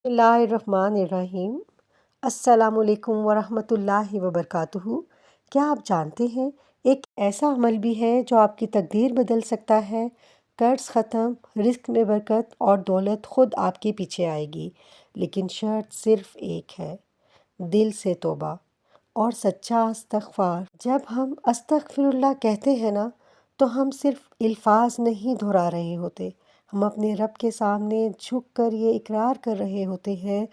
بسم اللہ الرحمن الرحیم۔ السلام علیکم ورحمۃ اللہ وبرکاتہ۔ کیا آپ جانتے ہیں ایک ایسا عمل بھی ہے جو آپ کی تقدیر بدل سکتا ہے؟ قرض ختم، رزق میں برکت اور دولت خود آپ کے پیچھے آئے گی، لیکن شرط صرف ایک ہے، دل سے توبہ اور سچا استغفار۔ جب ہم استغفر اللہ کہتے ہیں نا، تو ہم صرف الفاظ نہیں دہرا رہے ہوتے، ہم اپنے رب کے سامنے جھک کر یہ اقرار کر رہے ہوتے ہیں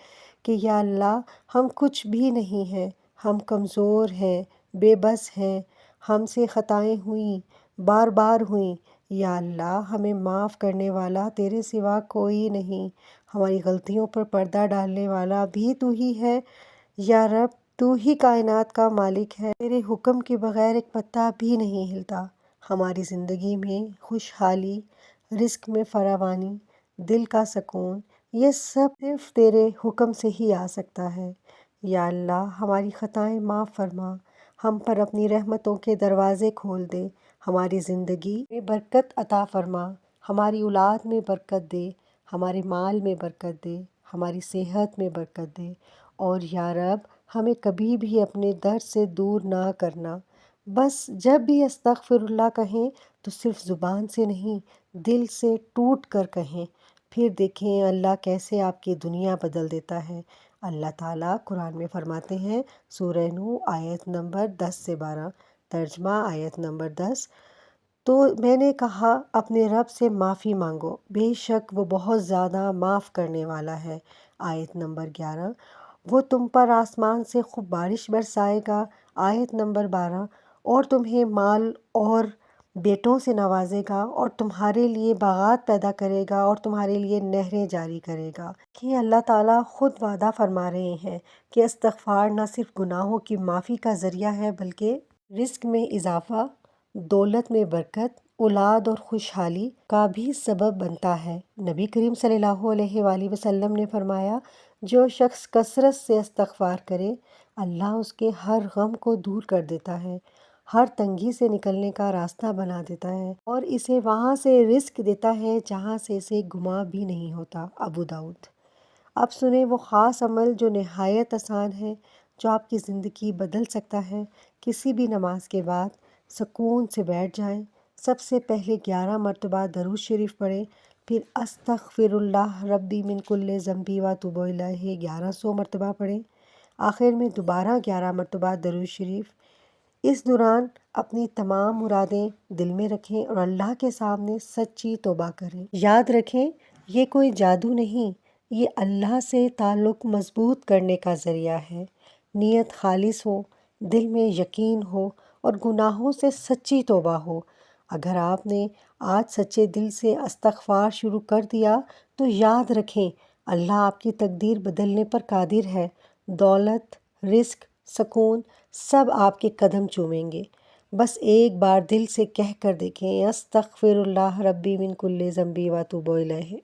کہ یا اللہ، ہم کچھ بھی نہیں ہیں، ہم کمزور ہیں، بے بس ہیں، ہم سے خطائیں ہوئیں، بار بار ہوئیں۔ یا اللہ، ہمیں معاف کرنے والا تیرے سوا کوئی نہیں، ہماری غلطیوں پر پردہ ڈالنے والا بھی تو ہی ہے۔ یا رب، تو ہی کائنات کا مالک ہے، تیرے حکم کے بغیر ایک پتا بھی نہیں ہلتا۔ ہماری زندگی میں خوشحالی، رزق میں فراوانی، دل کا سکون، یہ سب صرف تیرے حکم سے ہی آ سکتا ہے۔ یا اللہ، ہماری خطائیں معاف فرما، ہم پر اپنی رحمتوں کے دروازے کھول دے، ہماری زندگی میں برکت عطا فرما، ہماری اولاد میں برکت دے، ہمارے مال میں برکت دے، ہماری صحت میں برکت دے، اور یا رب، ہمیں کبھی بھی اپنے در سے دور نہ کرنا۔ بس جب بھی استغفر اللہ کہیں تو صرف زبان سے نہیں، دل سے ٹوٹ کر کہیں، پھر دیکھیں اللہ کیسے آپ کی دنیا بدل دیتا ہے۔ اللہ تعالیٰ قرآن میں فرماتے ہیں، سورہ نوح آیت نمبر 10 سے 12، ترجمہ آیت نمبر 10۔ تو میں نے کہا، اپنے رب سے معافی مانگو، بے شک وہ بہت زیادہ معاف کرنے والا ہے۔ آیت نمبر 11، وہ تم پر آسمان سے خوب بارش برسائے گا۔ آیت نمبر 12، اور تمہیں مال اور بیٹوں سے نوازے گا، اور تمہارے لیے باغات پیدا کرے گا، اور تمہارے لیے نہریں جاری کرے گا۔ کہ اللہ تعالیٰ خود وعدہ فرما رہے ہیں کہ استغفار نہ صرف گناہوں کی معافی کا ذریعہ ہے، بلکہ رزق میں اضافہ، دولت میں برکت، اولاد اور خوشحالی کا بھی سبب بنتا ہے۔ نبی کریم صلی اللہ علیہ وآلہ وسلم نے فرمایا، جو شخص کثرت سے استغفار کرے، اللہ اس کے ہر غم کو دور کر دیتا ہے، ہر تنگی سے نکلنے کا راستہ بنا دیتا ہے، اور اسے وہاں سے رزق دیتا ہے جہاں سے اسے گمان بھی نہیں ہوتا۔ ابو داؤد۔ اب سنیں وہ خاص عمل جو نہایت آسان ہے، جو آپ کی زندگی بدل سکتا ہے۔ کسی بھی نماز کے بعد سکون سے بیٹھ جائیں، سب سے پہلے 11 مرتبہ درود شریف پڑھیں، پھر استغفر اللہ ربی من کل ذنب واتوب الیہ 1100 مرتبہ پڑھیں، آخر میں دوبارہ 11 مرتبہ درود شریف۔ اس دوران اپنی تمام مرادیں دل میں رکھیں اور اللہ کے سامنے سچی توبہ کریں۔ یاد رکھیں، یہ کوئی جادو نہیں، یہ اللہ سے تعلق مضبوط کرنے کا ذریعہ ہے۔ نیت خالص ہو، دل میں یقین ہو، اور گناہوں سے سچی توبہ ہو۔ اگر آپ نے آج سچے دل سے استغفار شروع کر دیا تو یاد رکھیں، اللہ آپ کی تقدیر بدلنے پر قادر ہے۔ دولت، رزق، سکون سب آپ کے قدم چومیں گے۔ بس ایک بار دل سے کہہ کر دیکھیں، استغفر اللہ ربی من کل ذنب واتوب الیہ۔